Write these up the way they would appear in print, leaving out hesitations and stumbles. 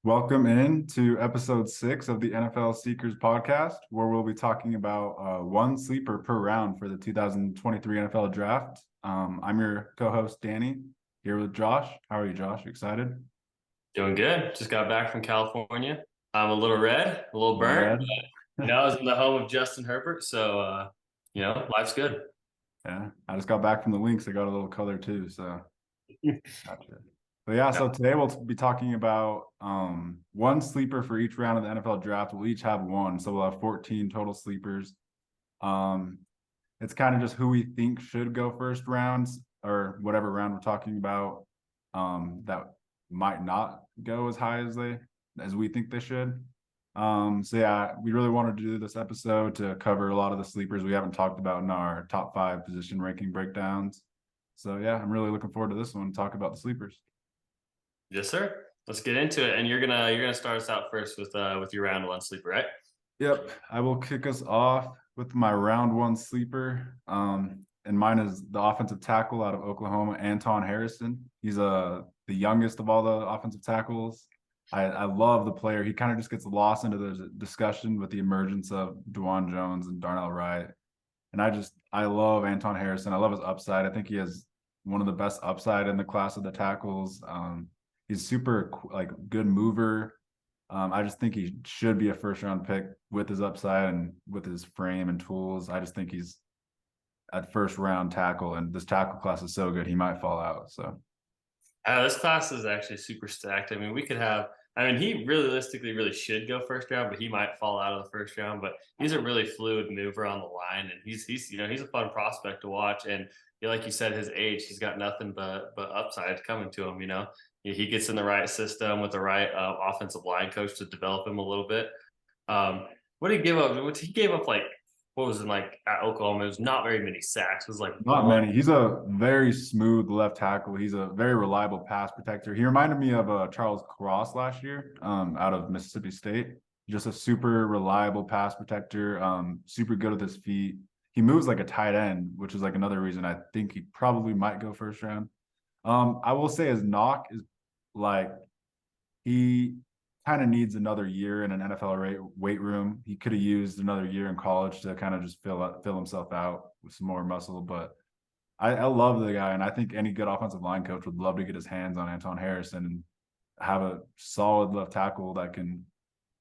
Welcome in to episode 6 of the NFL Seekers podcast, where we'll be talking about one sleeper per round for the 2023 NFL draft. I'm your co-host, Danny, here with Josh. How are you, Josh? Excited? Doing good. Just got back from California. I'm a little red, a little Little burnt, red? but I was in the home of Justin Herbert, so life's good. Yeah, I just got back from the Lynx. I got a little color too, so gotcha. But yeah, Yeah. so today we'll be talking about one sleeper for each round of the NFL draft. We'll each have one, so we'll have 14 total sleepers. Um, It's kind of just who we think should go first rounds or whatever round we're talking about that might not go as high as we think they should. So yeah, we really wanted to do this episode to cover a lot of the sleepers we haven't talked about in our top 5 position ranking breakdowns. So yeah, I'm really looking forward to this one, talk about the sleepers. Yes, sir. Let's get into it. And you're gonna start us out first with your round one sleeper, right? Yep, I will kick us off with my round one sleeper. And mine is the offensive tackle out of Oklahoma, Anton Harrison. He's the youngest of all the offensive tackles. I love the player. He kind of just gets lost into the discussion with the emergence of Dwan Jones and Darnell Wright. And I love Anton Harrison. I love his upside. I think he has one of the best upside in the class of the tackles. He's super like good mover. I just think he should be a first round pick with his upside and with his frame and tools. I just think he's at first round tackle, and this tackle class is so good he might fall out. So This class is actually super stacked. I mean, we could have. I mean, he realistically really should go first round, but he might fall out of the first round. But he's a really fluid mover on the line, and he's a fun prospect to watch. And like you said, his age, he's got nothing but upside coming to him. He gets in the right system with the right offensive line coach to develop him a little bit. What did he give up? He gave up like what was it like at Oklahoma? It was not very many sacks. It was like not one. many. He's a very smooth left tackle. He's a very reliable pass protector. He reminded me of Charles Cross last year, out of Mississippi State. Just a super reliable pass protector. Super good with his feet. He moves like a tight end, which is like another reason I think he probably might go first round. I will say his knock is like he kind of needs another year in an NFL weight room. He could have used another year in college to kind of just fill himself out with some more muscle. But I love the guy, and I think any good offensive line coach would love to get his hands on Anton Harrison and have a solid left tackle that can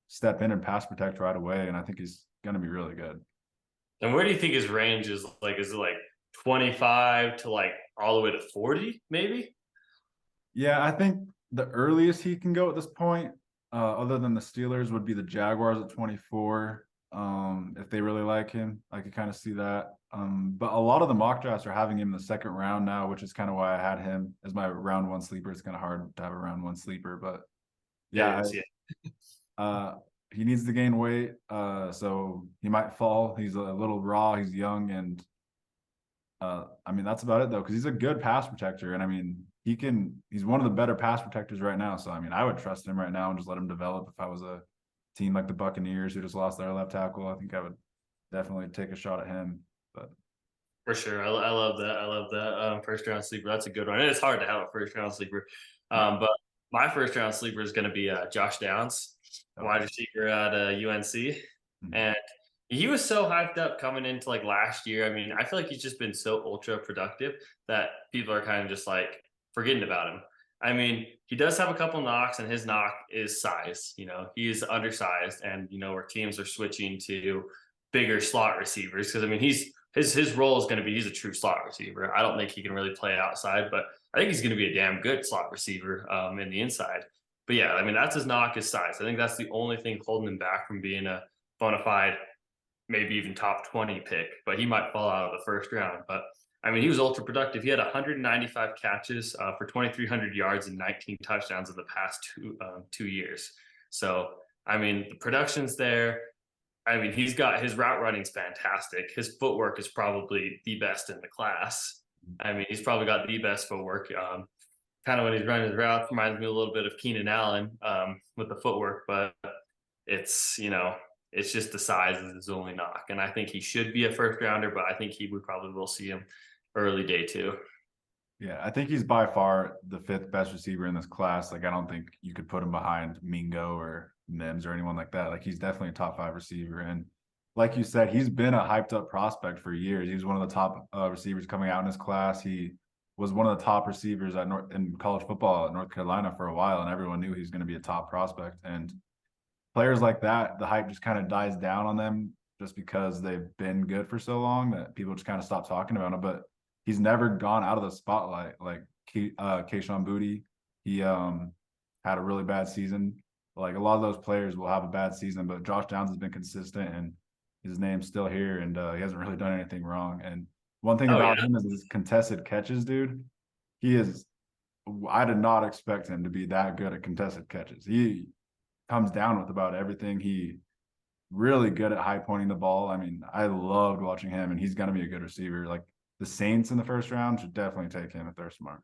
step in and pass protect right away. And I think he's going to be really good. And where do you think his range is? Like, is it like 25 to like all the way to 40, maybe? Yeah, I think the earliest he can go at this point, other than the Steelers, would be the Jaguars at 24. If they really like him, I could kind of see that. But a lot of the mock drafts are having him in the second round now, which is kind of why I had him as my round one sleeper. It's kind of hard to have a round one sleeper, but It yeah, is, yeah. he needs to gain weight, so he might fall. He's a little raw. He's young, and I mean that's about it though, because he's a good pass protector, and I mean he's one of the better pass protectors right now. So I mean I would trust him right now and just let him develop. If I was a team like the Buccaneers who just lost their left tackle, I think I would definitely take a shot at him. But For sure. I love that. I love that first round sleeper. That's a good one. And it's hard to have a first round sleeper. yeah, But my first round sleeper is going to be Josh Downs, wide okay. receiver at UNC. Mhm. And he was so hyped up coming into like last year. I mean, I feel like he's just been so ultra productive that people are kind of just like forgetting about him. I mean, he does have a couple knocks, and his knock is size. He is undersized, and where teams are switching to bigger slot receivers because I mean his role is going to be he's a true slot receiver. I don't think he can really play outside, but I think he's going to be a damn good slot receiver in the inside. But yeah, I mean that's his knock, his size. I think that's the only thing holding him back from being a bona fide, maybe even top 20 pick. But he might fall out of the first round. But I mean, he was ultra productive. He had 195 catches for 2,300 yards and 19 touchdowns in the past 2 years. So I mean, the production's there. I mean, he's got his route running's fantastic. His footwork is probably the best in the class. I mean, he's probably got the best footwork. Kind of when he's running his route reminds me a little bit of Keenan Allen with the footwork, but it's it's just the size is his only knock. And I think he should be a first rounder, but I think we probably will see him early day two. Yeah, I think he's by far the fifth best receiver in this class. Like, I don't think you could put him behind Mingo or Mims or anyone like that. Like, he's definitely a top five receiver. And like you said, he's been a hyped up prospect for years. He was one of the top receivers coming out in his class. He was one of the top receivers in college football at North Carolina for a while, and everyone knew he was going to be a top prospect. And players like that, the hype just kind of dies down on them just because they've been good for so long that people just kind of stop talking about him. But he's never gone out of the spotlight like Keyshawn Booty. He had a really bad season. Like a lot of those players will have a bad season, but Josh Downs has been consistent and his name's still here, and he hasn't really done anything wrong. And one thing Oh about yeah. him is his contested catches, dude. He is. I did not expect him to be that good at contested catches. He comes down with about everything. He really good at high pointing the ball. I mean, I loved watching him, and he's going to be a good receiver. Like the Saints in the first round should definitely take him if they're smart.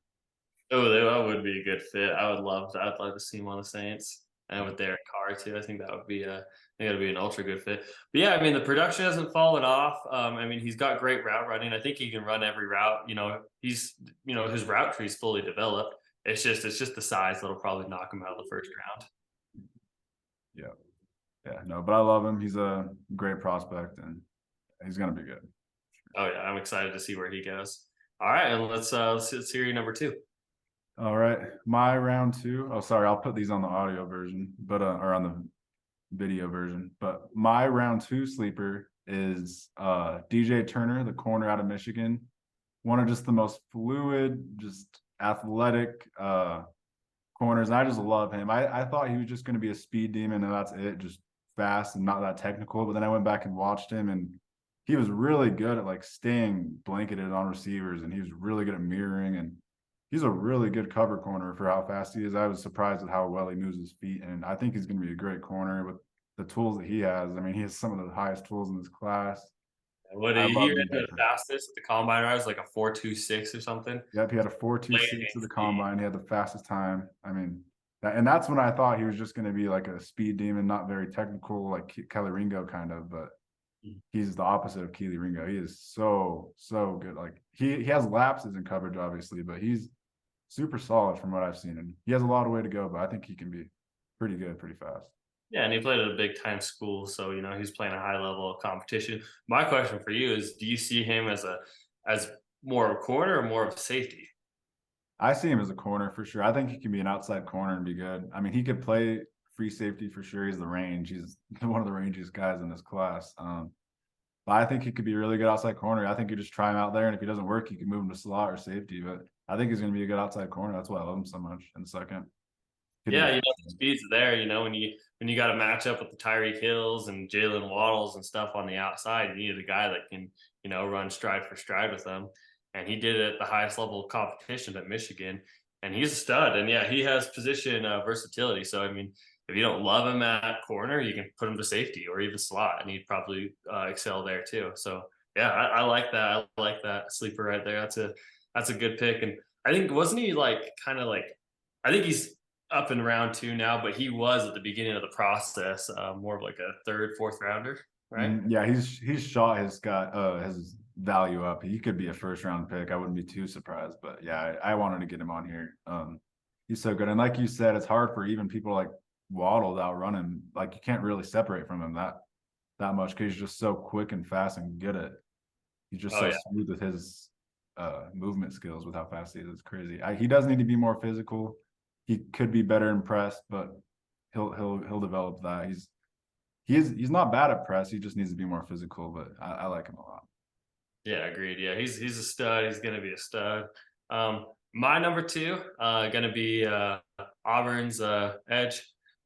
Oh, that would be a good fit. I would love that. I'd love to see him on the Saints and with Derek Carr too. I think that would be a, I think that'd be an ultra good fit. But yeah, I mean, the production hasn't fallen off. I mean, he's got great route running. I think he can run every route. His route tree is fully developed. It's just the size that'll probably knock him out of the first round. Yeah, yeah, no, but I love him. He's a great prospect, and he's going to be good. Oh yeah, I'm excited to see where he goes. All right, and let's hear your number two. All right, my round two. Oh, sorry, I'll put these on the audio version, but or on the video version. But my round two sleeper is DJ Turner, the corner out of Michigan. One of just the most fluid, just athletic corners. And I just love him. I thought he was just going to be a speed demon, and that's it, just fast and not that technical. But then I went back and watched him, and he was really good at like staying blanketed on receivers, and he was really good at mirroring. And he's a really good cover corner for how fast he is. I was surprised at how well he moves his feet, and I think he's going to be a great corner with the tools that he has. I mean, he has some of the highest tools in this class. What I did he love ran DJ the Turner. fastest at the combine? I was like a 4.26 or something. Yep, he had a 4.26 at Lightning the speed. combine. He had the fastest time. I mean, and that's when I thought he was just going to be like a speed demon, not very technical, like Kelly Ringo kind of. But he's the opposite of Keely Ringo. He is so good. Like he has lapses in coverage, obviously, but he's super solid from what I've seen. And he has a lot of way to go, but I think he can be pretty good, pretty fast. Yeah, and he played at a big time school, so he's playing a high level of competition. My question for you is: do you see him as more of a corner or more of a safety? I see him as a corner for sure. I think he can be an outside corner and be good. I mean, he could play free safety for sure. He's the range. He's one of the rangiest guys in this class. But I think he could be a really good outside corner. I think you just try him out there, and if he doesn't work, you can move him to slot or safety. But I think he's going to be a good outside corner. That's why I love him so much. In the second, could be Yeah, a the speed's there. When you got to match up with the Tyreek Hills and Jalen Waddles and stuff on the outside, you need a guy that can run stride for stride with them. And he did it at the highest level of competition at Michigan, and he's a stud. And yeah, he has position versatility. So I mean, if you don't love him at corner, you can put him to safety or even slot, and he'd probably excel there too. So yeah, I like that. I like that sleeper right there. That's a good pick. And I think wasn't he like kind of like I think he's up in round two now, but he was at the beginning of the process, more of like a third, fourth rounder, right? Yeah, he's shot his value up. He could be a first round pick. I wouldn't be too surprised. But yeah, I wanted to get him on here. He's so good. And like you said, it's hard for even people like Waddle to outrun him. Like you can't really separate from him that much because he's just so quick and fast and good at. He's just Oh so yeah, smooth with his movement skills with how fast he is. It's crazy. He does need to be more physical. He could be better in press, but he'll develop that. He's not bad at press. He just needs to be more physical. But I like him a lot. yeah, agreed. Yeah, he's a stud. He's gonna be a stud. My number two, gonna be Auburn's edge,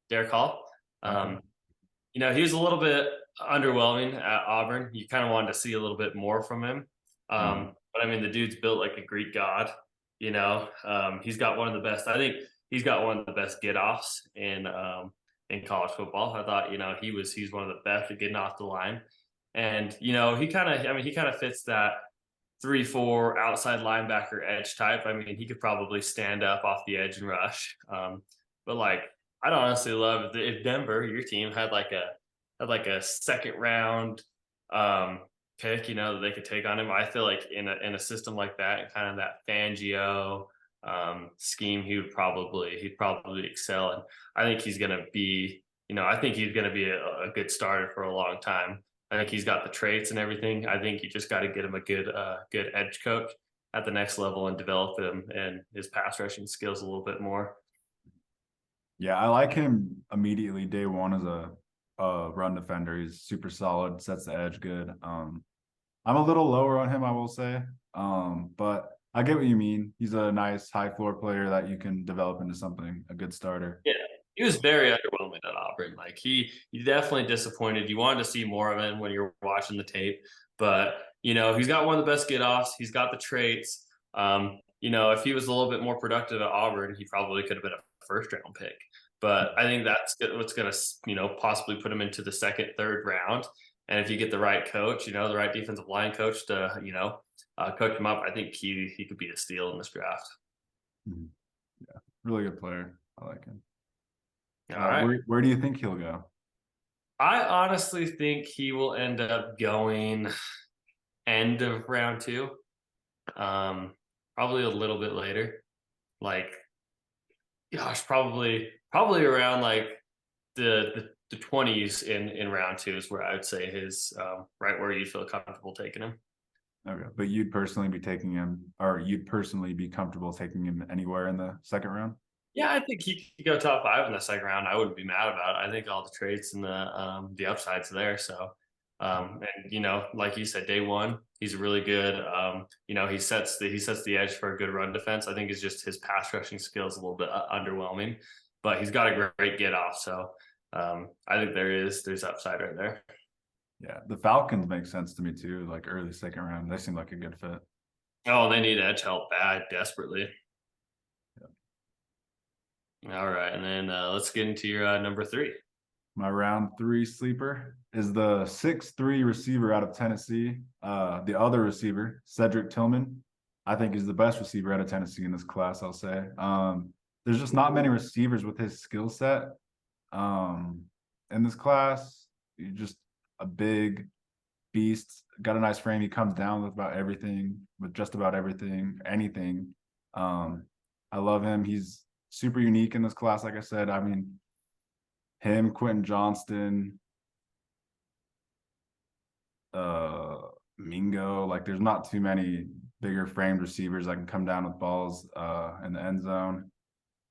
Derek Hall. Okay. Um, he was a little bit underwhelming at Auburn. You kind of wanted to see a little bit more from him. Mhm. But I mean, the dude's built like a Greek god. He's got one of the best. I think he's got one of the best get offs in college football. I thought he's one of the best at getting off the line, and he kind of fits that 3-4 outside linebacker edge type. I mean, he could probably stand up off the edge and rush. But like, I'd honestly love if Denver, your team, had like a second round, um, pick, that they could take on him. I feel like in a system like that, kind of that Fangio scheme, he'd probably excel. And I think he's gonna be, I think he's gonna be a good starter for a long time. I think he's got the traits and everything. I think you just got to get him a good edge coach at the next level and develop him and his pass rushing skills a little bit more. Yeah, I like him immediately day one as a run defender. He's super solid, sets the edge good. I'm a little lower on him, I will say. But I get what you mean. He's a nice high floor player that you can develop into something, a good starter. Yeah, he was very underwhelming at Auburn. Like he definitely disappointed. You wanted to see more of him when you're watching the tape, but he's got one of the best get offs. He's got the traits. If he was a little bit more productive at Auburn, he probably could have been a first round pick. But I think that's what's going to possibly put him into the second, third round. And if you get the right coach, the right defensive line coach to coach him up, I think he could be a steal in this draft. Mhm. Yeah, really good player. I like him. All right. Where do you think he'll go? I honestly think he will end up going end of round two. Probably a little bit later. Like, gosh, probably around like the 20s in round two is where I would say his right where you feel comfortable taking him. Okay, but you'd personally be taking him, or you'd personally be comfortable taking him anywhere in the second round? Yeah, I think he could go top five in the second round. I wouldn't be mad about it. I think all the traits and the upsides there. So, and like you said, day one, he's really good. He sets the edge for a good run defense. I think it's just his pass rushing skills a little bit underwhelming, but he's got a great get off. So, I think there's upside right there. Yeah, the Falcons make sense to me too. Like early second round, they seem like a good fit. Oh, they need edge help bad, desperately. All right, and then let's get into your number three. My round three sleeper is the 6'3" receiver out of Tennessee. The other receiver, Cedric Tillman, I think is the best receiver out of Tennessee in this class, I'll say. There's just not many receivers with his skill set. In this class, he's just a big beast, got a nice frame. He comes down with just about everything, anything. I love him. He's super unique in this class, like I said. I mean, him, Quentin Johnston, Mingo, like there's not too many bigger framed receivers that can come down with balls in the end zone.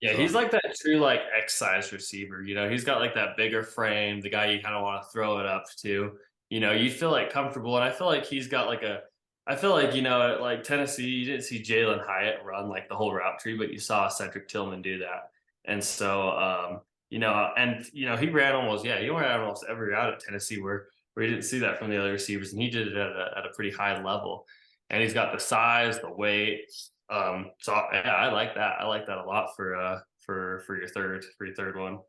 Yeah, So he's like that true like X size receiver. He's got like that bigger frame, the guy you kind of want to throw it up to. You feel like comfortable, and I feel like he's got like a. I feel like like Tennessee, you didn't see Jalen Hyatt run like the whole route tree, but you saw Cedric Tillman do that, and so he ran he ran almost every route at Tennessee where you didn't see that from the other receivers, and he did it at a pretty high level, and he's got the size, the weight. So yeah, I like that. I like that a lot for your third one.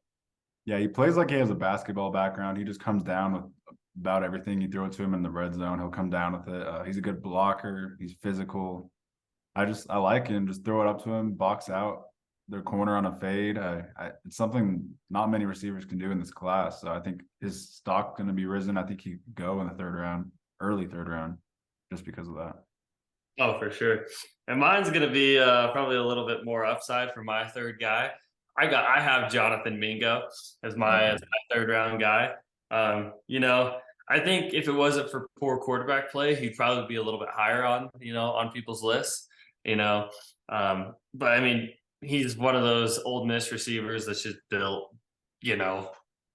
yeah, he plays like he has a basketball background. He just comes down with about everything. You throw it to him in the red zone, he'll come down with it. He's a good blocker. He's physical. I like him. Just throw it up to him, box out their corner on a fade. It's something not many receivers can do in this class. So I think his stock going to be risen. I think he could go in the third round, early third round, just because of that. Oh, for sure. And mine's gonna be probably a little bit more upside for my third guy. I have Jonathan Mingo as my third round guy. I think if it wasn't for poor quarterback play, he'd probably be a little bit higher on people's lists. You know, but I mean, he's one of those old Miss receivers that's just built,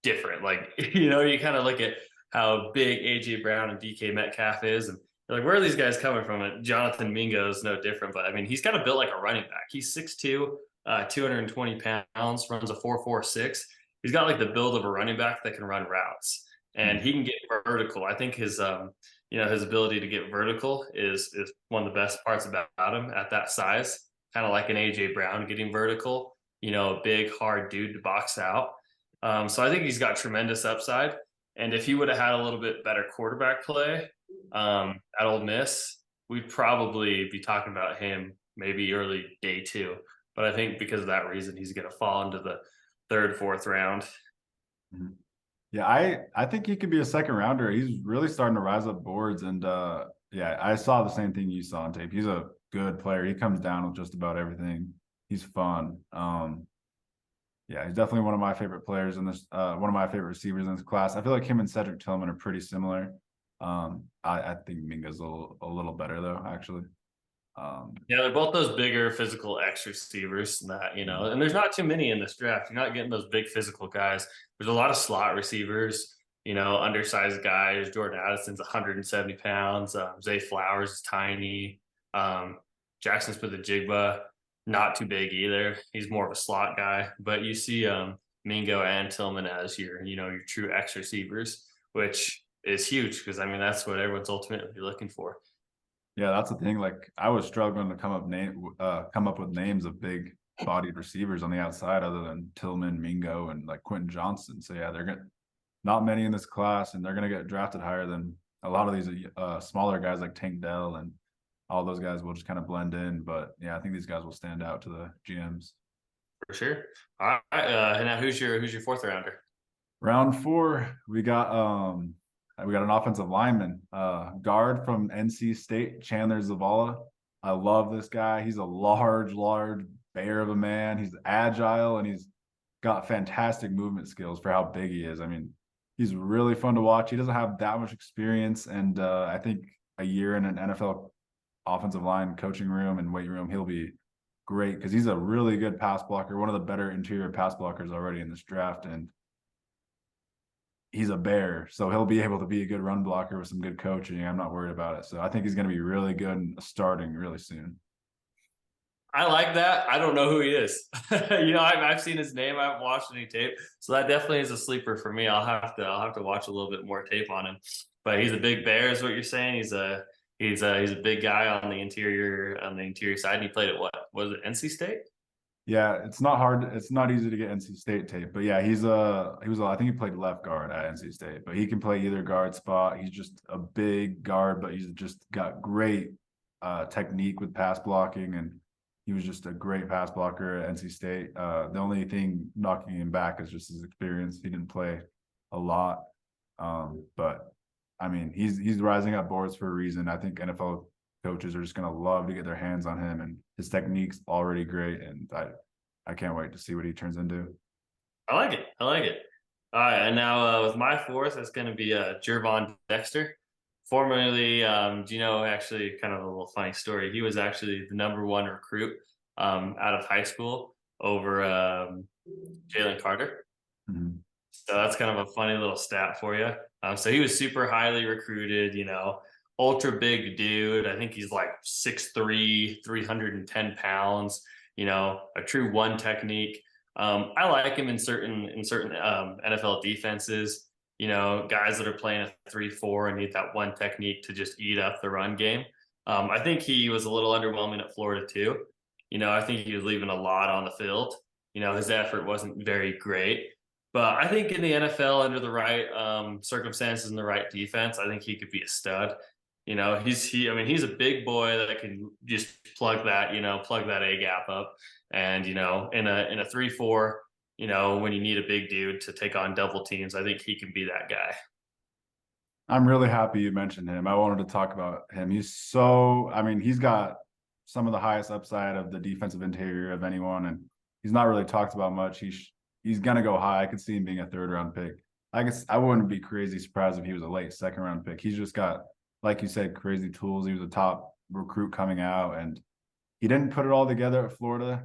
different. Like, you kind of look at how big AJ Brown and DK Metcalf is, and you're like, where are these guys coming from? And Jonathan Mingo is no different, but I mean, he's kind of built like a running back. He's 6'2", 220 pounds, runs a 4.46. He's got like the build of a running back that can run routes, and he can get vertical. I think his ability to get vertical is one of the best parts about him at that size, kind of like an AJ Brown getting vertical. A big hard dude to box out. So I think he's got tremendous upside. And if he would have had a little bit better quarterback play at Ole Miss, we'd probably be talking about him maybe early day two. But I think because of that reason, he's going to fall into the third, fourth round. Mhm. Yeah, I think he could be a second rounder. He's really starting to rise up boards, and yeah, I saw the same thing you saw on tape. He's a good player. He comes down with just about everything. He's fun. Yeah, he's definitely one of my favorite players in this. One of my favorite receivers in this class. I feel like him and Cedric Tillman are pretty similar. I think Minga's a little better though, actually. Um, Yeah, they're both those bigger physical X receivers that, and there's not too many in this draft. You're not getting those big physical guys. There's a lot of slot receivers, undersized guys. Jordan Addison's 170 pounds. Zay Flowers is tiny. Um, Jackson Smith-Njigba, not too big either. He's more of a slot guy. But you see Mingo and Tillman as your true X receivers, which is huge because I mean that's what everyone's ultimately looking for. yeah, that's the thing. Like I was struggling to come up with names of big bodied receivers on the outside other than Tillman, Mingo, and like Quentin Johnson. So yeah, they're gonna not many in this class, and they're gonna get drafted higher than a lot of these smaller guys like Tank Dell and all those guys will just kind of blend in. But yeah, I think these guys will stand out to the GMs. For sure. All right. And now who's your fourth rounder? Round four, we got an offensive lineman, guard from NC State, Chandler Zavala. I love this guy. He's a large bear of a man. He's agile and he's got fantastic movement skills for how big he is. I mean, he's really fun to watch. He doesn't have that much experience, and I think a year in an NFL offensive line coaching room and weight room, he'll be great because he's a really good pass blocker, one of the better interior pass blockers already in this draft, and he's a bear, so he'll be able to be a good run blocker with some good coaching. I'm not worried about it. So I think he's going to be really good and starting really soon. I like that. I don't know who he is. I've seen his name. I haven't watched any tape, so that definitely is a sleeper for me. I'll have to watch a little bit more tape on him. But he's a big bear, is what you're saying. He's a big guy on the interior side. And he played at what was it, NC State? Yeah, it's not hard. It's not easy to get NC State tape, but yeah, I think he played left guard at NC State, but he can play either guard spot. He's just a big guard, but he's just got great technique with pass blocking, and he was just a great pass blocker at NC State. The only thing knocking him back is just his experience. He didn't play a lot, but I mean, he's rising up boards for a reason. I think NFL coaches are just going to love to get their hands on him, and his technique's already great, and I can't wait to see what he turns into. I like it. I like it. All right, and now with my fourth, it's going to be Gervon Dexter, formerly. Do you know actually kind of a little funny story? He was actually the number one recruit out of high school over Jalen Carter. Mm-hmm. So that's kind of a funny little stat for you. So he was super highly recruited, ultra big dude. I think he's like 6'3", 310 pounds, a true one technique. I like him in certain NFL defenses, guys that are playing a 3-4 and need that one technique to just eat up the run game. I think he was a little underwhelming at Florida too. I think he was leaving a lot on the field. His effort wasn't very great. But I think in the NFL, under the right circumstances and the right defense, I think he could be a stud. He's a big boy that can just plug that A gap up, and in a 3-4, when you need a big dude to take on double teams, I think he can be that guy. I'm really happy you mentioned him. I wanted to talk about him. He's got some of the highest upside of the defensive interior of anyone, and he's not really talked about much. He's gonna go high. I could see him being a third round pick. I wouldn't be crazy surprised if he was a late second round pick. He's just got, like you said, crazy tools. He was a top recruit coming out, and he didn't put it all together at Florida.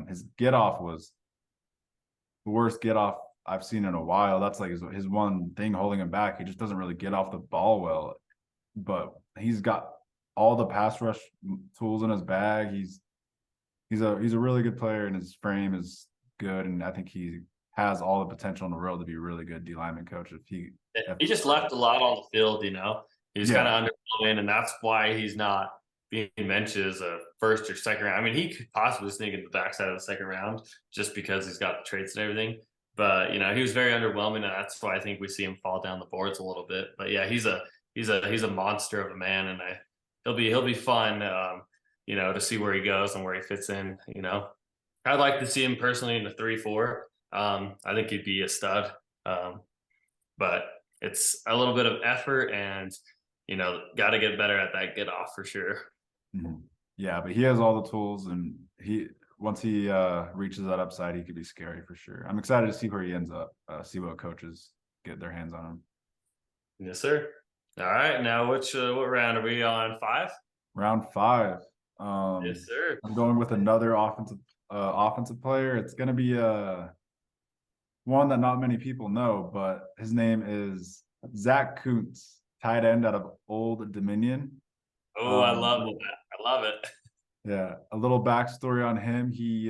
His get off was the worst get off I've seen in a while. That's like his one thing holding him back. He just doesn't really get off the ball well. But he's got all the pass rush tools in his bag. He's a really good player, and his frame is good, and I think he has all the potential in the world to be a really good D lineman coach He just left a lot on the field. He's kind of underwhelming, and that's why he's not being mentioned as a first or second round. I mean, he could possibly sneak in the backside of the second round just because he's got the traits and everything. But he was very underwhelming, and that's why I think we see him fall down the boards a little bit. But yeah, he's a monster of a man, and he'll be fun, to see where he goes and where he fits in. I'd like to see him personally in the 3-4. I think he'd be a stud. but it's a little bit of effort and got to get better at that get off for sure. Mhm. Yeah, but he has all the tools, and he once he reaches that upside, he could be scary for sure. I'm excited to see where he ends up, see what coaches get their hands on him. Yes, sir. All right, now what round are we on? 5? Round 5. Yes, sir. I'm going with another offensive player. It's gonna be one that not many people know, but his name is Zach Kuntz, tight end out of Old Dominion. Oh, I Um, love that. I love it. yeah, a little backstory on him. He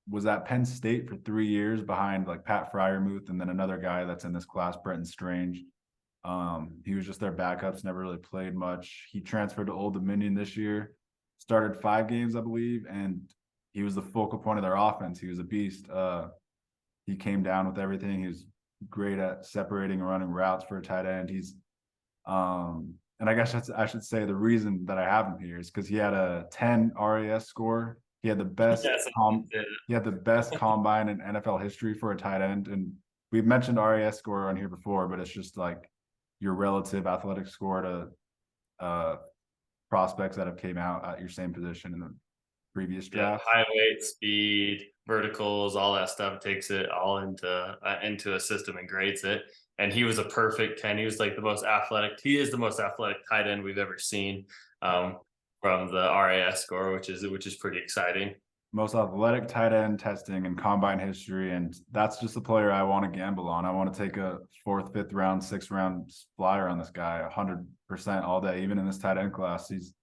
was at Penn State for 3 years behind like Pat Fryermuth and then another guy that's in this class, Brenton Strange. He was just their backups, never really played much. He transferred to Old Dominion this year, started 5 games, I believe, and he was the focal point of their offense. He was a beast. He came down with everything. He was great at separating and running routes for a tight end. And I guess I should say the reason that I have him here is because he had a 10 RAS score. He had the best Yes, he had the best combine in NFL history for a tight end. And we've mentioned RAS score on here before, but it's just like your relative athletic score to prospects that have came out at your same position in the previous yeah, draft. high weight, speed, verticals, all that stuff takes it all into a system and grades it. And he was a perfect 10. He was like the most athletic. He is the most athletic tight end we've ever seen from the RAS score, which is pretty exciting. Most athletic tight end testing in combine history, and that's just the player I want to gamble on. I want to take a 4th, 5th round, 6th round flyer on this guy 100% all day, even in this tight end class. He's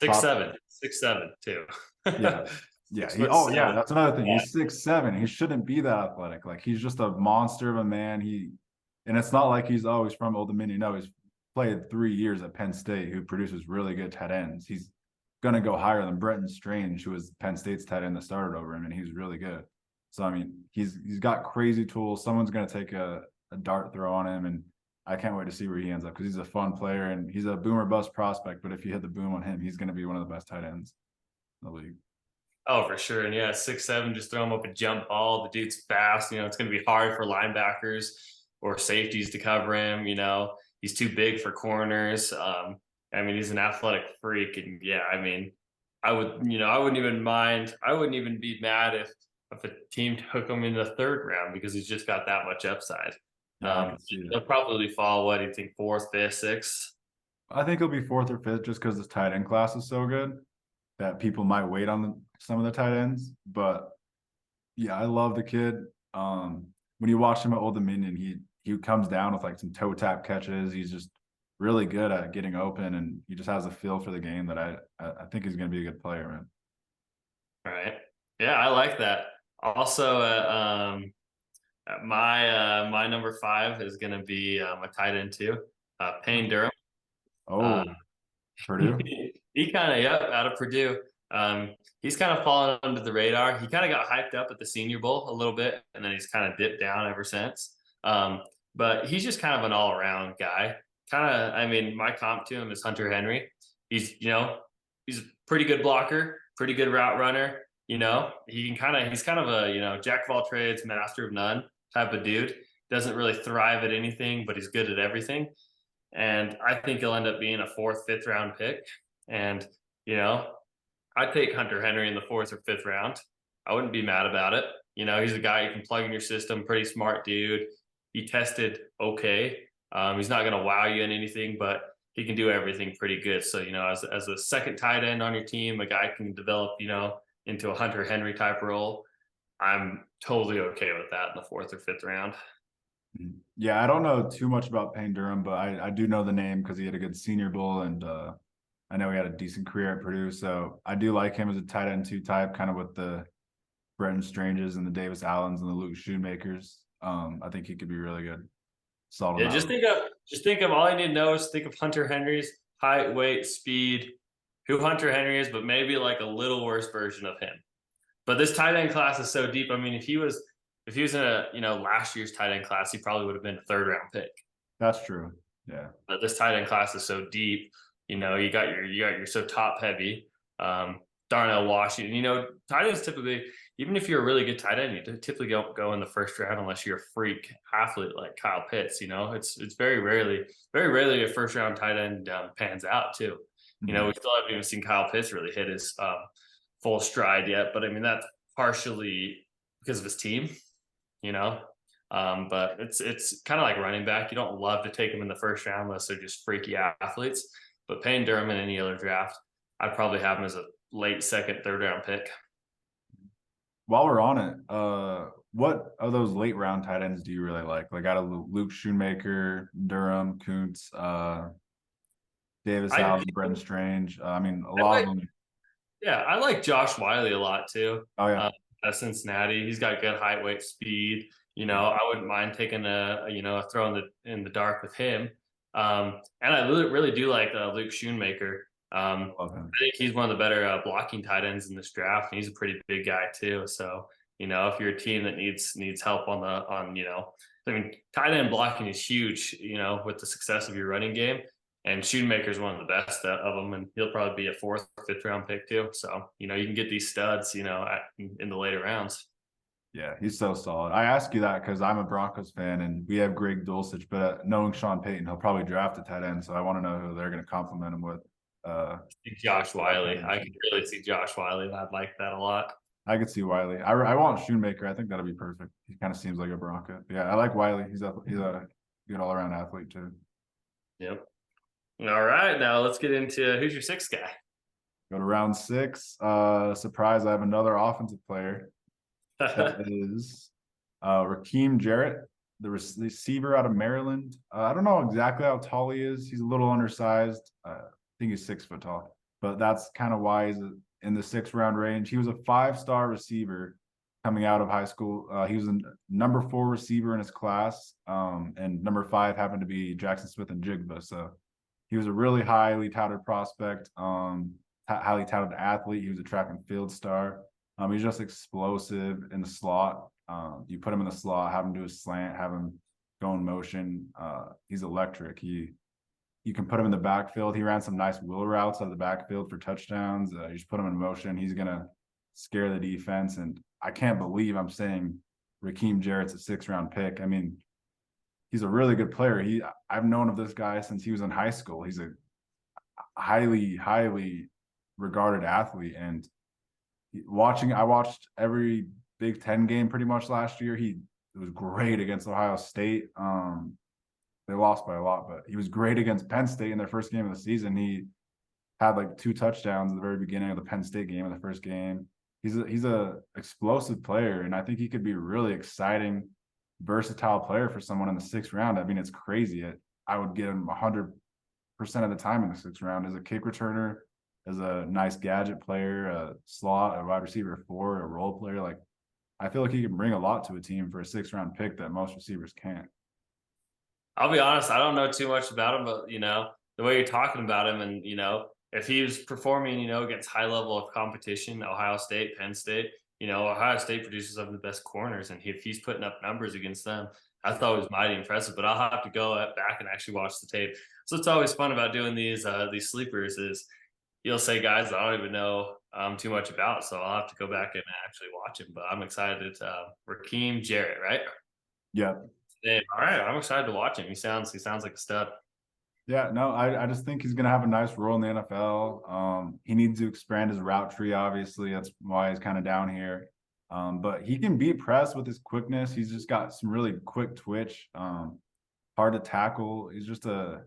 Six top. seven, 6'7" too. Yeah, yeah. Six He foot oh yeah, seven. that's another thing. Yeah. He's 6'7". He shouldn't be that athletic. Like he's just a monster of a man. And it's not like he's always from Old Dominion. No, he's played 3 years at Penn State, who produces really good tight ends. He's gonna go higher than Brenton Strange, who was Penn State's tight end that started over him, and he's really good. So I mean, he's got crazy tools. Someone's gonna take a dart throw on him, and I can't wait to see where he ends up because he's a fun player and he's a boomer bust prospect. But if you hit the boom on him, he's gonna be one of the best tight ends in the league. Oh, for sure. And yeah, 6'7", just throw him up a jump ball. The dude's fast. It's going to be hard for linebackers or safeties to cover him. He's too big for corners. I mean, he's an athletic freak. And yeah, I mean, I wouldn't even mind. I wouldn't even be mad if a team took him in the 3rd round because he's just got that much upside. Yeah, I can see They'll that. probably fall, what do you think, 4th, 5th, 6th? I think he'll be 4th or 5th just because this tight end class is so good that people might wait on some of the tight ends. But yeah, I love the kid. When you watch him at Old Dominion, he comes down with like some toe tap catches. He's just really good at getting open, and he just has a feel for the game that I think he's going to be a good player, man. All right. Yeah, I like that. Also, my number 5 is going to be a tight end too, Payne Durham. Uh, Oh, Purdue. he kind of out of Purdue. He's kind of fallen under the radar. He kind of got hyped up at the Senior Bowl a little bit, and then he's kind of dipped down ever since. But he's just kind of an all around guy. I mean, my comp to him is Hunter Henry. He's a pretty good blocker, pretty good route runner. He's kind of a jack of all trades, master of none type of dude. Doesn't really thrive at anything, but he's good at everything. And I think he'll end up being a 4th, 5th round pick. And, I'd take Hunter Henry in the 4th or 5th round. I wouldn't be mad about it. He's a guy you can plug in your system, pretty smart dude. He tested okay. He's not going to wow you in anything, but he can do everything pretty good. So, as a second tight end on your team, a guy can develop, into a Hunter Henry type role. I'm totally okay with that in the 4th or 5th round. Yeah, I don't know too much about Payne Durham, but I do know the name because he had a good Senior Bowl, and I know he had a decent career at Purdue. So I do like him as a tight end 2 type, kind of with the Brenton Stranges and the Davis Allens and the Luke Shoemakers. I think he could be really good. Solid. Yeah, just think of all you need to know is think of Hunter Henry's height, weight, speed, who Hunter Henry is, but maybe like a little worse version of him. But this tight end class is so deep. I mean, if he was in a last year's tight end class, he probably would have been a 3rd round pick. That's true. Yeah. But this tight end class is so deep. You got your so top heavy. Darnell Washington. Tight ends typically, even if you're a really good tight end, you typically don't go in the first round unless you're a freak athlete like Kyle Pitts. You know, it's very rarely a first round tight end pans out too. You know, Mhm. we still haven't even seen Kyle Pitts really hit his full stride yet, but I mean that's partially because of his team. You know, but it's kind of like running back. You don't love to take them in the first round unless they're just freaky athletes. But Payne Durham in any other draft, I'd probably have him as a late second, third round pick. While we're on it, what of those late round tight ends do you really like? Like out of Luke Shoemaker, Durham, Kuntz, Davis I Allen, Brenton Strange. I mean, a I lot of like them. yeah, I like Josh Wiley a lot too. Oh yeah, Uh, at Cincinnati, he's got good height, weight, speed. You know, I wouldn't mind taking a throw in the dark with him. And I really do like Luke Schoonmaker. love him. I think he's one of the better blocking tight ends in this draft. And he's a pretty big guy too. So you know, if you're a team that needs help on I mean, tight end blocking is huge. You know, with the success of your running game. And Schoonmaker is one of the best of them, and he'll probably be a fourth, fifth round pick too. So you know, you can get these studs, you know, in the later rounds. Yeah, he's so solid. I ask you that because I'm a Broncos fan and we have Greg Dulcich, but knowing Sean Payton, he'll probably draft a tight end. So I want to know who they're going to compliment him with. Josh Wiley, I could really see Josh Wiley. I'd like that a lot. I could see Wiley. I want Shoemaker. I think that'll be perfect. He kind of seems like a Bronco. But yeah, I like Wiley. He's a good all around athlete too. Yep. All right, now let's get into who's your sixth guy. Go to round 6. Surprise! I have another offensive player. That is Raheem Jarrett, the receiver out of Maryland. I don't know exactly how tall he is. He's a little undersized. I think he's 6 foot tall, but that's kind of why he's in the 6th round range. He was a 5-star receiver coming out of high school. He was a number 4 receiver in his class, and number 5 happened to be Jackson Smith and Jigba. So he was a really highly touted prospect, highly touted athlete. He was a track and field star. He's just explosive in the slot. You put him in the slot, have him do a slant, have him go in motion. He's electric. You can put him in the backfield. He ran some nice wheel routes out of the backfield for touchdowns. You just put him in motion. He's gonna scare the defense. And I can't believe I'm saying Raheem Jarrett's a 6th-round pick. I mean, he's a really good player. I've known of this guy since he was in high school. He's a highly regarded athlete, and I watched every Big Ten game pretty much last year. He was great against Ohio State. They lost by a lot, but he was great against Penn State in their first game of the season. He had like 2 touchdowns at the very beginning of the Penn State game in the first game. He's a explosive player, and I think he could be a really exciting, versatile player for someone in the 6th round. I mean, it's crazy. I would get him 100% of the time in the 6th round as a kick returner, as a nice gadget player, a slot, a wide receiver 4, a role player. Like, I feel like he can bring a lot to a team for a 6th-round pick that most receivers can't. I'll be honest, I don't know too much about him, but you know, the way you're talking about him, and you know, if he was performing, you know, against high level of competition, Ohio State, Penn State, you know, Ohio State produces some of the best corners, and if he's putting up numbers against them, I thought it was mighty impressive. But I'll have to go back and actually watch the tape. So it's always fun about doing these sleepers is you'll say guys that I don't even know too much about, so I'll have to go back and actually watch him. But I'm excited. Raheem Jarrett, right? Yeah. Yeah, all right, I'm excited to watch him. He sounds like a stud. Yeah, no, I just think he's gonna have a nice role in the NFL. He needs to expand his route tree, obviously. That's why he's kind of down here. But he can beat press with his quickness. He's just got some really quick twitch, hard to tackle. He's just a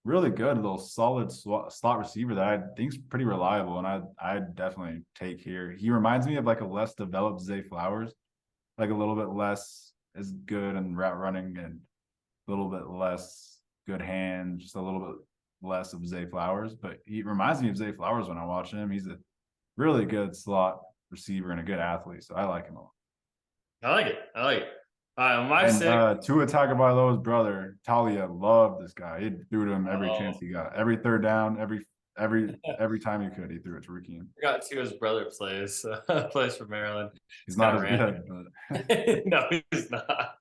really good little solid slot receiver that I think's pretty reliable, and I'd definitely take here. He reminds me of like a less developed Zay Flowers, like a little bit less as good in route running and a little bit less good hand, just a little bit less of Zay Flowers. But he reminds me of Zay Flowers when I watch him. He's a really good slot receiver and a good athlete, so I like him a lot. I like it. I like it. All right, my And six. Tua Tagovailoa's brother, Talia, loved this guy. He threw to him every chance he got. Every 3rd down, every time he could, he threw it to Raheem. Forgot too. His brother plays plays for Maryland. He's not as good, but No, he's not.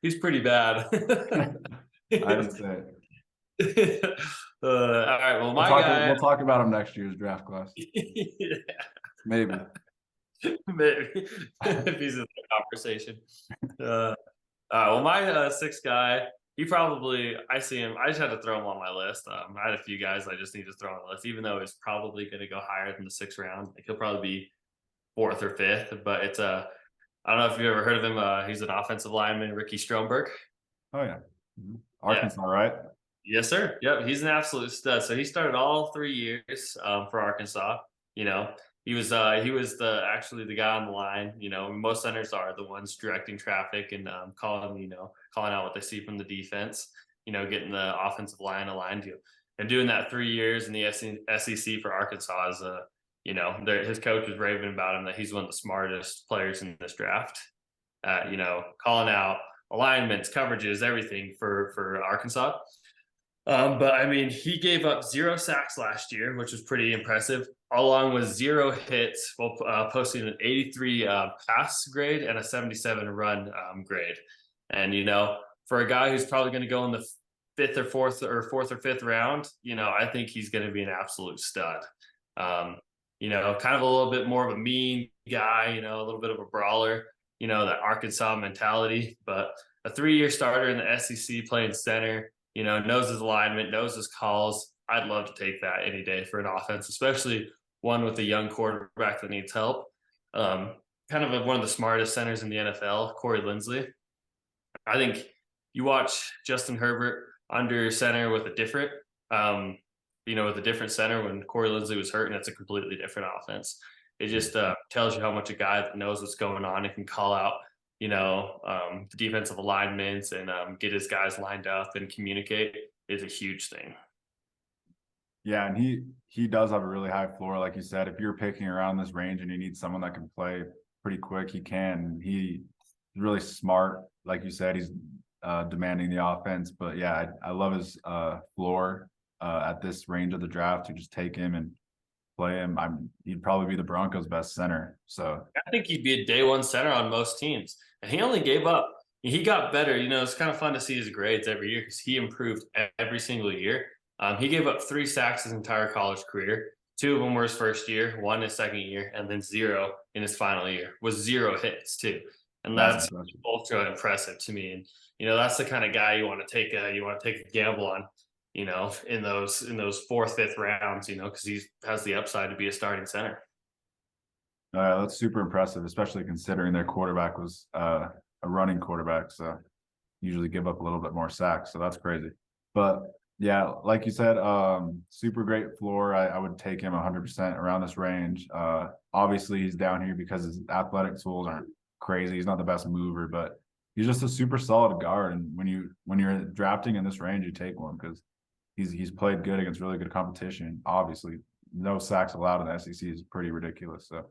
He's pretty bad. I didn't say it. All right. Well, my guy. We'll talk about him next year's draft class. Yeah. Maybe. Maybe if he's in the conversation. Well, my sixth guy, he probably I see him. I just had to throw him on my list. I had a few guys I just need to throw on the list, even though he's probably going to go higher than the sixth round. Like he'll probably be fourth or fifth. But it's I don't know if you've ever heard of him. He's an offensive lineman, Ricky Stromberg. Oh yeah. Yeah. Arkansas, right? Yes, sir. Yep, he's an absolute stud. So he started all 3 years for Arkansas. You know, he was the actually the guy on the line. You know, most centers are the ones directing traffic and calling out what they see from the defense. You know, getting the offensive line aligned to, and doing that 3 years in the SEC for Arkansas is a his coach was raving about him that he's one of the smartest players in this draft. Calling out alignments, coverages, everything for Arkansas. But I mean, he gave up 0 sacks last year, which was pretty impressive, along with 0 hits while posting an 83 pass grade and a 77 run grade. And, for a guy who's probably going to go in the fourth or fifth round, I think he's going to be an absolute stud. Kind of a little bit more of a mean guy, a little bit of a brawler, that Arkansas mentality, but a 3-year starter in the SEC playing center, knows his alignment, knows his calls. I'd love to take that any day for an offense, especially one with a young quarterback that needs help. Kind of one of the smartest centers in the NFL, Corey Linsley. I think you watch Justin Herbert under center with a different, center when Corey Linsley was hurt, and it's a completely different offense. It just tells you how much a guy that knows what's going on and can call out the defensive alignments and get his guys lined up and communicate is a huge thing. Yeah, and he does have a really high floor, like you said. If you're picking around this range and you need someone that can play pretty quick, he can. He's really smart, like you said. He's demanding the offense, but yeah, I love his floor at this range of the draft. To just take him and play him, he'd probably be the Broncos' best center. So I think he'd be a day one center on most teams. And he only gave up. He got better. It's kind of fun to see his grades every year because he improved every single year. He gave up 3 sacks his entire college career. 2 of them were his first year, 1 his second year, and then 0 in his final year, with 0 hits too. And that's ultra impressive to me. And that's the kind of guy you want to take a gamble on. In those fourth, fifth rounds, because he has the upside to be a starting center. That's super impressive, especially considering their quarterback was a running quarterback, so usually give up a little bit more sacks. So that's crazy. But yeah, like you said, super great floor. I would take him 100% around this range. Obviously, he's down here because his athletic tools aren't crazy. He's not the best mover, but he's just a super solid guard. And when you're drafting in this range, you take one because he's played good against really good competition. Obviously, no sacks allowed in the SEC is pretty ridiculous. So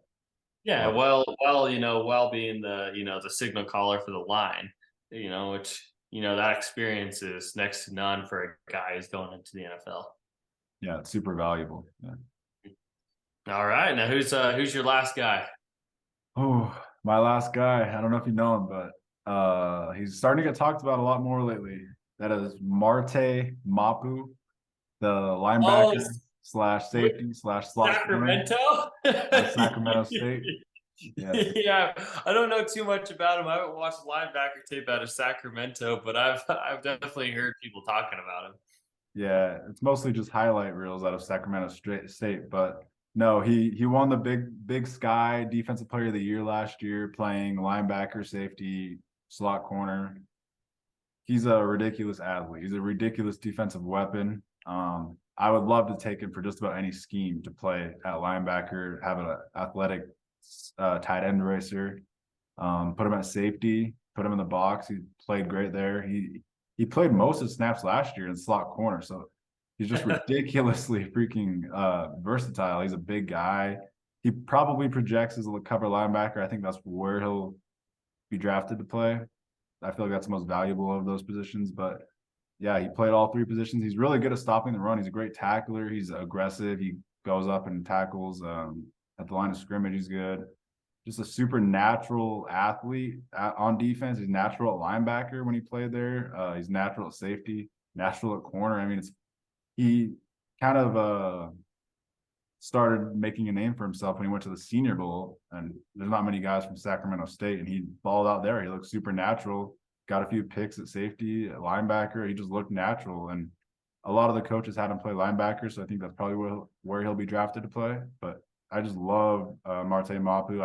yeah, while being the signal caller for the line, which that experience is next to none for a guy who's going into the NFL. Yeah, it's super valuable. Yeah. All right, now who's your last guy? Oh, my last guy. I don't know if you know him, but he's starting to get talked about a lot more lately. That is Marte Mapu, the linebacker slash safety slash slot. Sacramento? Sacramento State. Yeah, I don't know too much about him. I haven't watched linebacker tape out of Sacramento, but I've definitely heard people talking about him. Yeah, it's mostly just highlight reels out of Sacramento State, but no, he won the Big Sky Defensive Player of the Year last year, playing linebacker, safety, slot corner. He's a ridiculous athlete. He's a ridiculous defensive weapon. I would love to take him for just about any scheme to play at linebacker, have an athletic tight end racer, put him at safety, put him in the box. He played great there. He played most of the snaps last year in slot corner, so he's just ridiculously freaking versatile. He's a big guy. He probably projects as a cover linebacker. I think that's where he'll be drafted to play. I feel like that's the most valuable of those positions, but yeah, he played all 3 positions. He's really good at stopping the run. He's a great tackler. He's aggressive. He goes up and tackles at the line of scrimmage. He's good. Just a super natural athlete on defense. He's natural at linebacker when he played there. He's natural at safety, natural at corner. I mean, he kind of started making a name for himself when he went to the Senior Bowl. And there's not many guys from Sacramento State, and he balled out there. He looked super natural, got a few picks at safety, at linebacker. He just looked natural. And a lot of the coaches had him play linebacker, so I think that's probably where he'll be drafted to play. But I just love Marte Mapu.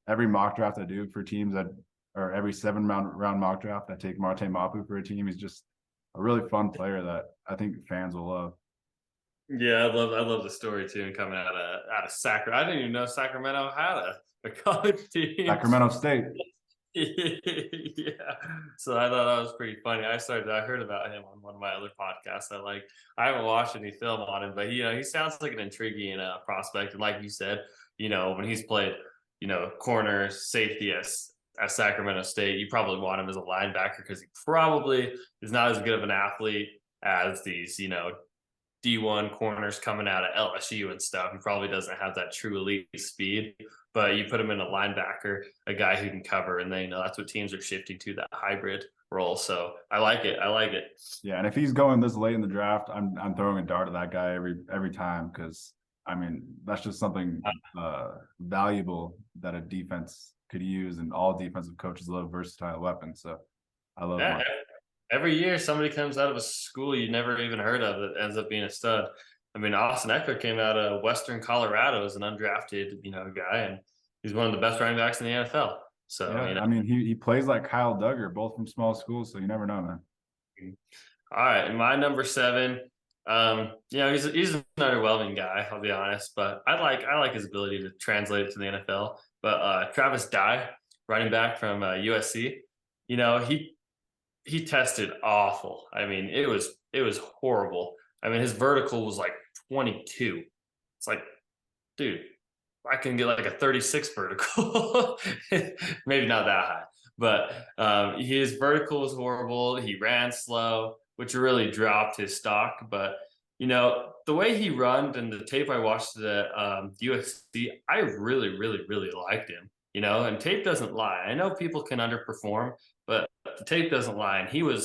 Every mock draft I do for teams or every 7-round mock draft, I take Marte Mapu for a team. He's just a really fun player that I think fans will love. Yeah, I love the story too, and coming out of Sacramento. I didn't even know Sacramento had a college team. Sacramento State. Yeah. So I thought that was pretty funny. I heard about him on one of my other podcasts. I haven't watched any film on him, but he sounds like an intriguing prospect. And like you said, when he's played, corner safety at Sacramento State, you probably want him as a linebacker because he probably is not as good of an athlete as these, D1 corners coming out of LSU and stuff. He probably doesn't have that true elite speed, but you put him in a linebacker, a guy who can cover, and that's what teams are shifting to, that hybrid role. So I like it. Yeah, and if he's going this late in the draft, I'm throwing a dart at that guy every time, because I mean that's just something valuable that a defense could use, and all defensive coaches love versatile weapons. So I love that. Every year, somebody comes out of a school you never even heard of that ends up being a stud. I mean, Austin Eckler came out of Western Colorado as an undrafted, guy, and he's one of the best running backs in the NFL. So, yeah, I mean, he plays like Kyle Duggar, both from small schools, so you never know, man. All right, and my number 7, he's an underwhelming guy, I'll be honest, but I like his ability to translate it to the NFL. But Travis Dye, running back from USC, he tested awful. I mean, it was horrible. I mean, his vertical was like 22. It's like, dude, I can get like a 36 vertical. Maybe not that high, but his vertical was horrible. He ran slow, which really dropped his stock. But the way he runned and the tape I watched at USC, I really, really, really liked him. And tape doesn't lie. I know people can underperform, but the tape doesn't lie. And his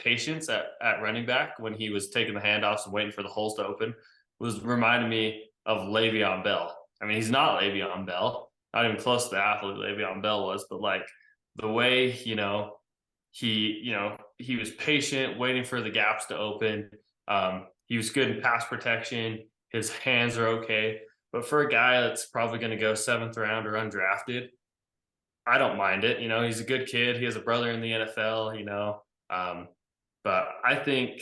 patience at running back when he was taking the handoffs and waiting for the holes to open was reminding me of Le'Veon Bell. I mean, he's not Le'Veon Bell, not even close to the athlete Le'Veon Bell was, but like the way, he was patient, waiting for the gaps to open. He was good in pass protection. His hands are okay. But for a guy that's probably going to go 7th round or undrafted, I don't mind it. He's a good kid. He has a brother in the NFL, but I think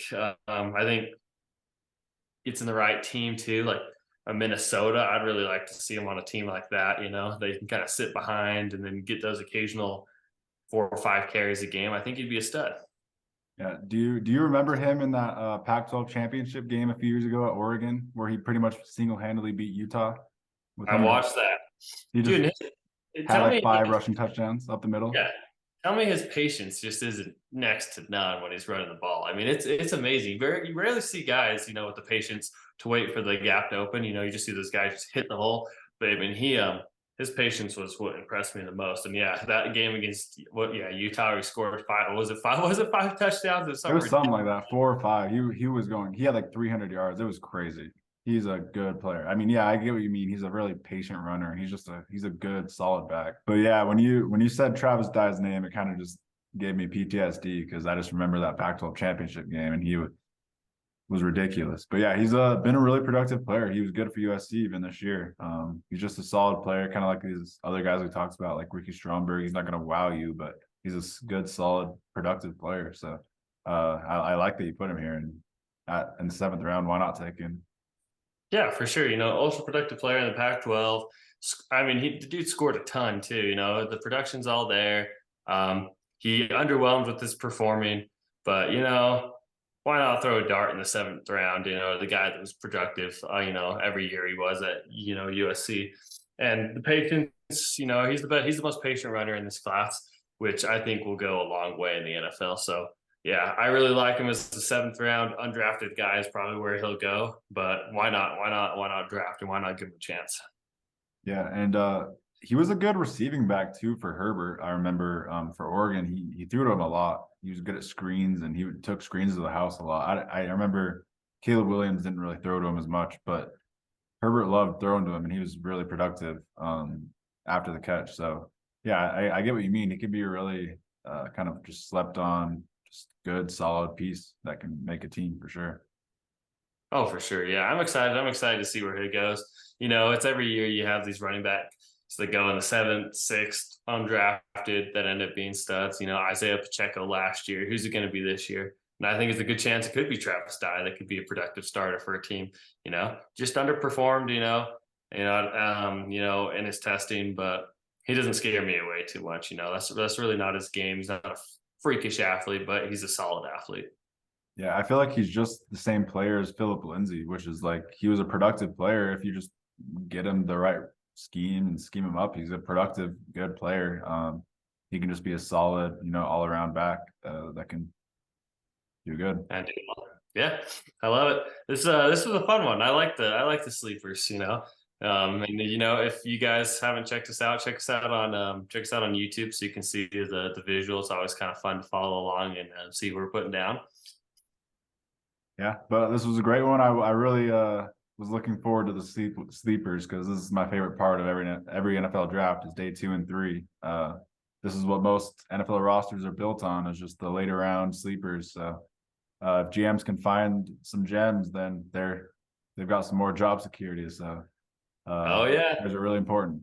it's in the right team too. Like a Minnesota, I'd really like to see him on a team like that. They can kind of sit behind and then get those occasional 4 or 5 carries a game. I think he'd be a stud. Yeah. Do you remember him in that Pac-12 championship game a few years ago at Oregon, where he pretty much single-handedly beat Utah? I watched that. He just Dude, had like 5 rushing touchdowns up the middle. Yeah. Tell me his patience just isn't next to none when he's running the ball. I mean, it's amazing. You rarely see guys, with the patience to wait for the gap to open. You just see this guy just hit the hole. But I mean, his patience was what impressed me the most. And yeah, that game against Utah, he scored 5. Was it 5 touchdowns? It was something like that, 4 or 5. He was going. He had like 300 yards. It was crazy. He's a good player. I mean, yeah, I get what you mean. He's a really patient runner, and he's a good, solid back. But yeah, when you said Travis Dye's name, it kind of just gave me PTSD, because I just remember that Pac-12 championship game, and he was ridiculous. But yeah, he's been a really productive player. He was good for USC even this year. He's just a solid player, kind of like these other guys we talked about, like Ricky Stromberg. He's not going to wow you, but he's a good, solid, productive player. So I like that you put him here, and in the 7th round, why not take him? Yeah, for sure. Ultra productive player in the Pac-12. I mean, the dude scored a ton too. The production's all there. He underwhelmed with his performing, but why not throw a dart in the 7th round? The guy that was productive. Every year he was at USC, and the patience. He's the most patient runner in this class, which I think will go a long way in the NFL. So yeah, I really like him as the 7th round undrafted guy is probably where he'll go. But why not draft him? Why not give him a chance? Yeah, and he was a good receiving back too for Herbert. I remember for Oregon, he threw to him a lot. He was good at screens, and he took screens to the house a lot. I remember Caleb Williams didn't really throw to him as much, but Herbert loved throwing to him, and he was really productive after the catch. So yeah, I get what you mean. He could be a really kind of just slept on, just good, solid piece that can make a team for sure. Oh, for sure. Yeah, I'm excited. I'm excited to see where he goes. You know, it's every year you have these running backs that go in the seventh, sixth, undrafted that end up being studs. You know, Isaiah Pacheco last year. Who's it going to be this year? And I think it's a good chance it could be Travis Dye. That could be a productive starter for a team. You know, just underperformed. You know, in his testing, but he doesn't scare me away too much. You know, that's really not his game. He's not a freakish athlete, but he's a solid athlete. Yeah, I feel like he's just the same player as Philip Lindsay, which is like he was a productive player. If you just get him the right scheme and scheme him up, he's a productive, good player. He can just be a solid, all around back that can do good. And yeah, I love it. This was a fun one. I like the sleepers. And you know, if you guys haven't checked us out, check us out on YouTube so you can see the visuals. It's always kind of fun to follow along and see what we're putting down. Yeah, but this was a great one. I really was looking forward to the sleepers because this is my favorite part of every NFL draft is day 2 and 3. This is what most NFL rosters are built on, is just the later round sleepers. So if GMs can find some gems, then they've got some more job security. So Oh yeah, those are really important.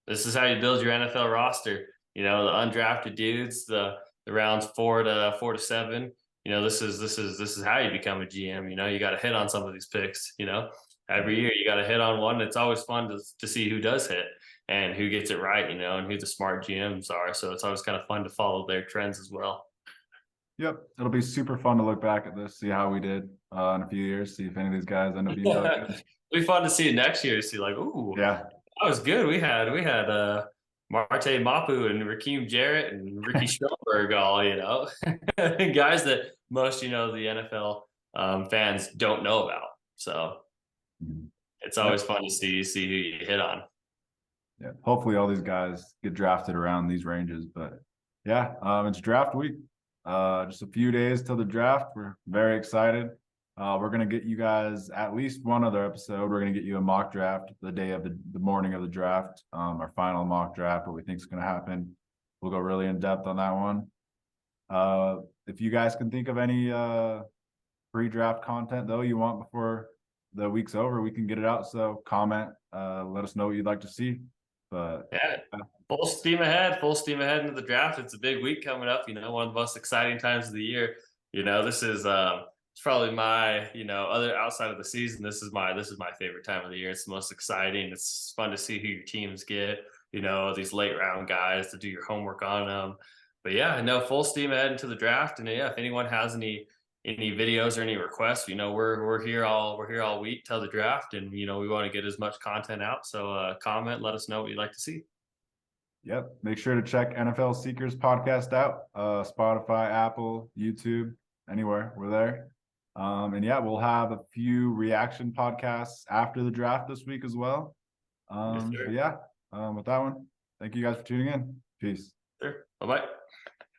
this is how you build your NFL roster. You know, the undrafted dudes, the rounds 4 to 7. You know, this is how you become a GM. You know, you got to hit on some of these picks. You know, every year you got to hit on one. It's always fun to see who does hit and who gets it right. You know, and who the smart GMs are. So it's always kind of fun to follow their trends as well. Yep, it'll be super fun to look back at this, see how we did in a few years, see if any of these guys end up being really It'll good. be fun to see it next year. To see like, ooh, Yeah, that was good. We had Marte Mapu and Raheem Jarrett and Ricky Stromberg all, guys that most, the NFL fans don't know about. So Mhm. it's Yep. always fun to see who you hit on. Yeah. Hopefully all these guys get drafted around these ranges. But yeah, it's draft week. Just a few days till the draft. We're very excited. We're gonna get you guys at least one other episode. We're gonna get you a mock draft the day of the morning of the draft. Our final mock draft, what we think is gonna happen. We'll go really in depth on that one. If you guys can think of any pre-draft content though you want before the week's over, we can get it out. So comment, let us know what you'd like to see. But Yeah, full steam ahead into the draft. It's a big week coming up. You know, one of the most exciting times of the year. You know, this is it's probably my, other outside of the season. This is my favorite time of the year. It's the most exciting. It's fun to see who your teams get. You know, these late round guys to do your homework on them. But yeah, no, full steam ahead into the draft. And yeah, if anyone has any videos or any requests, we're here all week till the draft, and we want to get as much content out. So comment, let us know what you'd like to see. yep, make sure to check NFL Seekers podcast out. Spotify, Apple, YouTube, anywhere. We're there. And yeah, we'll have a few reaction podcasts after the draft this week as well. Yes, But sir. yeah, with that one, thank you guys for tuning in. Peace. Sure. Bye bye.